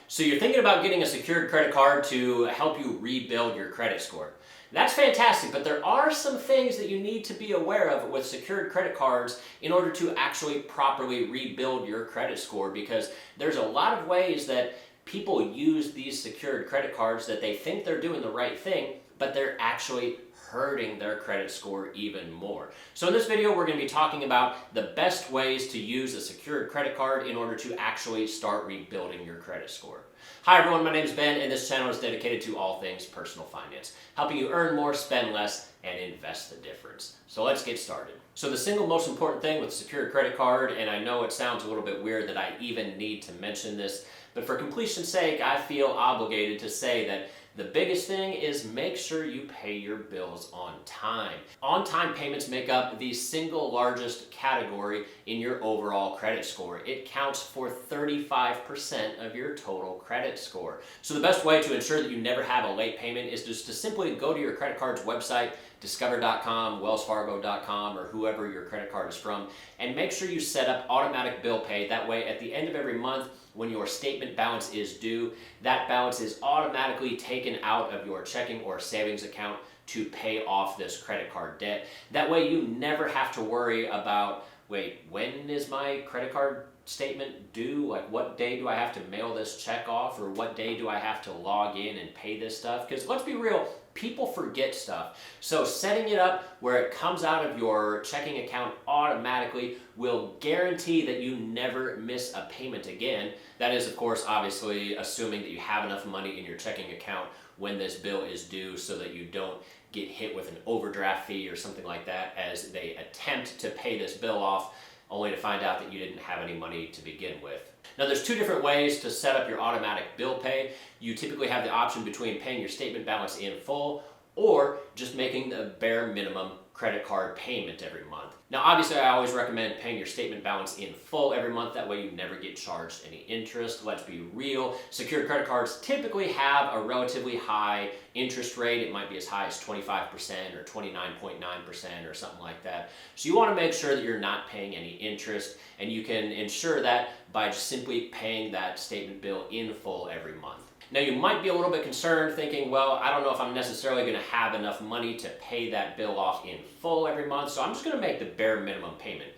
So you're thinking about getting a secured credit card to help you rebuild your credit score. That's fantastic, but there are some things that you need to be aware of with secured credit cards in order to actually properly rebuild your credit score, because there's a lot of ways that people use these secured credit cards that they think they're doing the right thing, but they're actually hurting their credit score even more. So in this video, we're going to be talking about the best ways to use a secured credit card in order to actually start rebuilding your credit score. Hi everyone, my name is Ben, and this channel is dedicated to all things personal finance, helping you earn more, spend less, and invest the difference. So let's get started. So the single most important thing with a secured credit card, and I know it sounds a little bit weird that I even need to mention this, but for completion's sake, I feel obligated to say that the biggest thing is make sure you pay your bills on time. On-time payments make up the single largest category in your overall credit score. It counts for 35% of your total credit score. So the best way to ensure that you never have a late payment is just to simply go to your credit card's website, discover.com, wellsfargo.com, or whoever your credit card is from, and make sure you set up automatic bill pay. That way, at the end of every month, when your statement balance is due, that balance is automatically taken out of your checking or savings account to pay off this credit card debt. That way you never have to worry about, wait, when is my credit card statement due? Like, what day do I have to mail this check off, or what day do I have to log in and pay this stuff? Because let's be real, people forget stuff. So setting it up where it comes out of your checking account automatically will guarantee that you never miss a payment again. That is, of course, obviously assuming that you have enough money in your checking account when this bill is due, so that you don't get hit with an overdraft fee or something like that as they attempt to pay this bill off, only to find out that you didn't have any money to begin with. Now, there's two different ways to set up your automatic bill pay. You typically have the option between paying your statement balance in full or just making the bare minimum credit card payment every month. Now, obviously, I always recommend paying your statement balance in full every month. That way you never get charged any interest. Let's be real. Secured credit cards typically have a relatively high interest rate. It might be as high as 25% or 29.9% or something like that. So you want to make sure that you're not paying any interest, and you can ensure that by just simply paying that statement bill in full every month. Now, you might be a little bit concerned thinking, well, I don't know if I'm necessarily going to have enough money to pay that bill off in full every month, so I'm just going to make the bare minimum payment.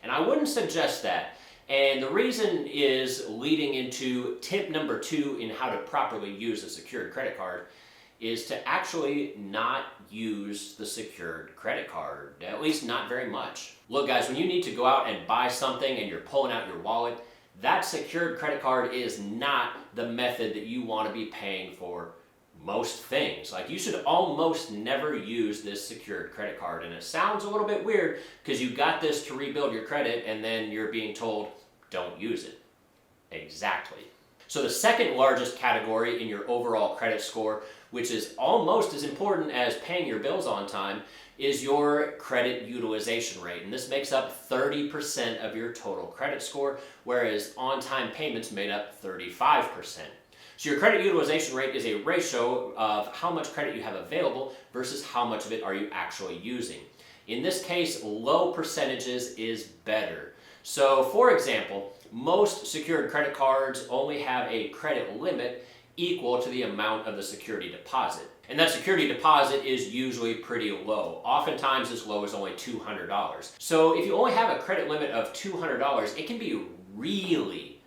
And I wouldn't suggest that. And the reason is leading into tip number 2 in how to properly use a secured credit card is to actually not use the secured credit card, at least not very much. Look, guys, when you need to go out and buy something and you're pulling out your wallet, that secured credit card is not the method that you want to be paying for most things. Like, you should almost never use this secured credit card. And it sounds a little bit weird because you got this to rebuild your credit and then you're being told, don't use it. Exactly. So the second largest category in your overall credit score, which is almost as important as paying your bills on time, is your credit utilization rate. And this makes up 30% of your total credit score, whereas on-time payments made up 35%. So your credit utilization rate is a ratio of how much credit you have available versus how much of it are you actually using. In this case, low percentages is better. So for example, most secured credit cards only have a credit limit equal to the amount of the security deposit. And that security deposit is usually pretty low, oftentimes as low as only $200. So if you only have a credit limit of $200, it can be really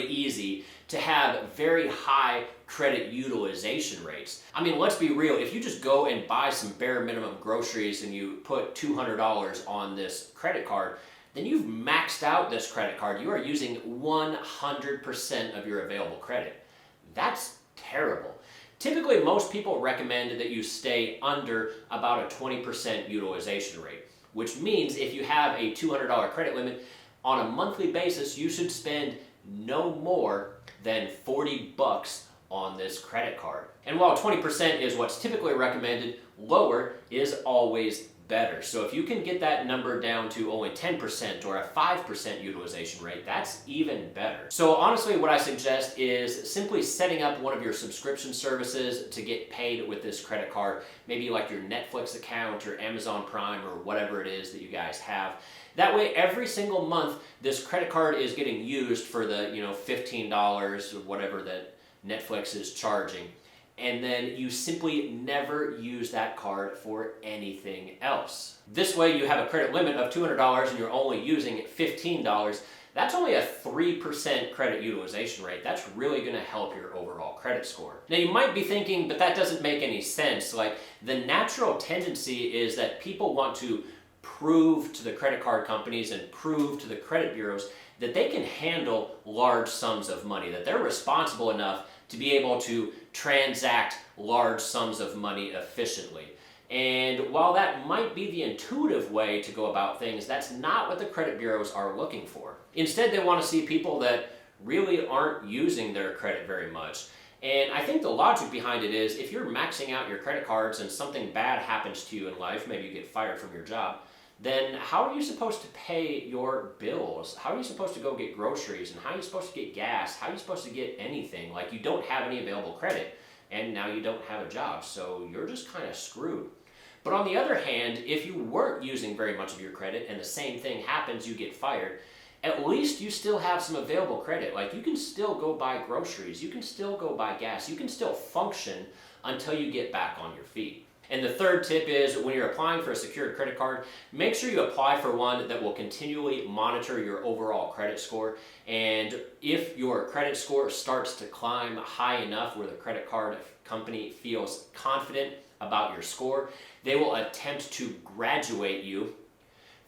easy to have very high credit utilization rates. I mean, let's be real, if you just go and buy some bare minimum groceries and you put $200 on this credit card, then you've maxed out this credit card. You are using 100% of your available credit. That's terrible. Typically, most people recommend that you stay under about a 20% utilization rate, which means if you have a $200 credit limit, on a monthly basis, you should spend no more than $40 on this credit card. And while 20% is what's typically recommended, lower is always better. So if you can get that number down to only 10% or a 5% utilization rate, that's even better. So honestly, what I suggest is simply setting up one of your subscription services to get paid with this credit card, maybe like your Netflix account or Amazon Prime or whatever it is that you guys have. That way, every single month, this credit card is getting used for the $15 or whatever that Netflix is charging. And then you simply never use that card for anything else. This way you have a credit limit of $200 and you're only using $15. That's only a 3% credit utilization rate. That's really going to help your overall credit score. Now you might be thinking, but that doesn't make any sense. Like, the natural tendency is that people want to prove to the credit card companies and prove to the credit bureaus that they can handle large sums of money, that they're responsible enough to be able to transact large sums of money efficiently. And while that might be the intuitive way to go about things, that's not what the credit bureaus are looking for. Instead, they want to see people that really aren't using their credit very much. And I think the logic behind it is, if you're maxing out your credit cards and something bad happens to you in life, maybe you get fired from your job, then how are you supposed to pay your bills? How are you supposed to go get groceries? And how are you supposed to get gas? How are you supposed to get anything? Like, you don't have any available credit, and now you don't have a job, so you're just kind of screwed. But on the other hand, if you weren't using very much of your credit and the same thing happens, you get fired, at least you still have some available credit. Like, you can still go buy groceries, you can still go buy gas, you can still function until you get back on your feet. And the third tip is, when you're applying for a secured credit card, make sure you apply for one that will continually monitor your overall credit score. And if your credit score starts to climb high enough where the credit card company feels confident about your score, they will attempt to graduate you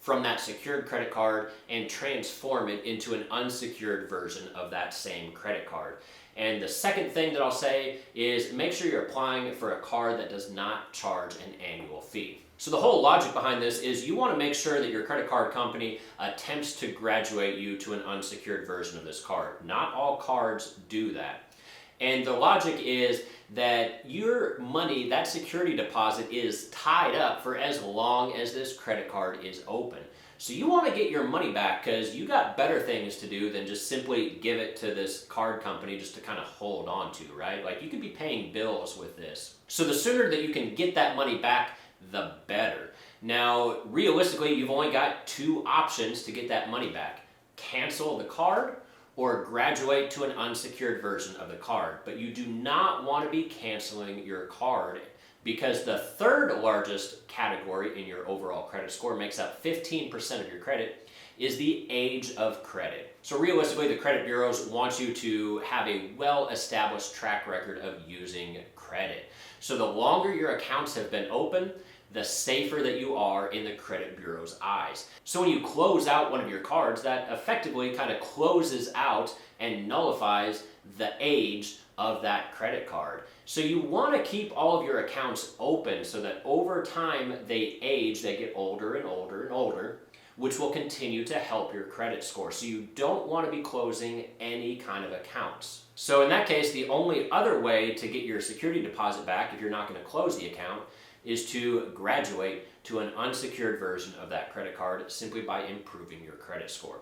from that secured credit card and transform it into an unsecured version of that same credit card. And the second thing that I'll say is, make sure you're applying for a card that does not charge an annual fee. So the whole logic behind this is, you want to make sure that your credit card company attempts to graduate you to an unsecured version of this card. Not all cards do that. And the logic is that your money, that security deposit, is tied up for as long as this credit card is open. So you want to get your money back, because you got better things to do than just simply give it to this card company just to kind of hold on to, right? Like, you could be paying bills with this. So the sooner that you can get that money back, the better. Now, realistically, you've only got two options to get that money back: cancel the card or graduate to an unsecured version of the card. But you do not want to be canceling your card, because the third largest category in your overall credit score, makes up 15% of your credit, is the age of credit. So realistically, the credit bureaus want you to have a well-established track record of using credit. So the longer your accounts have been open, the safer that you are in the credit bureau's eyes. So when you close out one of your cards, that effectively kind of closes out and nullifies the age of that credit card. So you want to keep all of your accounts open so that over time they age, they get older and older and older, which will continue to help your credit score. So you don't want to be closing any kind of accounts. So in that case, the only other way to get your security deposit back, if you're not going to close the account, is to graduate to an unsecured version of that credit card, simply by improving your credit score.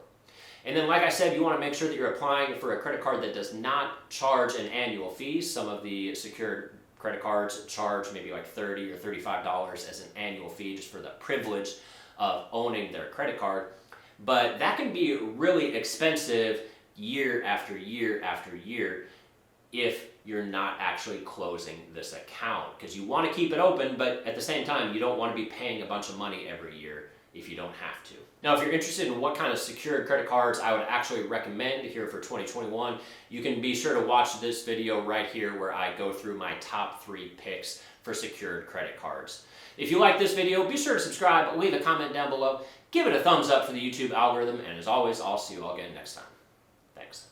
And then, like I said, you want to make sure that you're applying for a credit card that does not charge an annual fee. Some of the secured credit cards charge maybe like $30 or $35 as an annual fee, just for the privilege of owning their credit card. But that can be really expensive year after year after year if you're not actually closing this account, because you want to keep it open, but at the same time, you don't want to be paying a bunch of money every year if you don't have to. Now, if you're interested in what kind of secured credit cards I would actually recommend here for 2021, you can be sure to watch this video right here, where I go through my top 3 picks for secured credit cards. If you like this video, be sure to subscribe, leave a comment down below, give it a thumbs up for the YouTube algorithm, and as always, I'll see you all again next time. Thanks.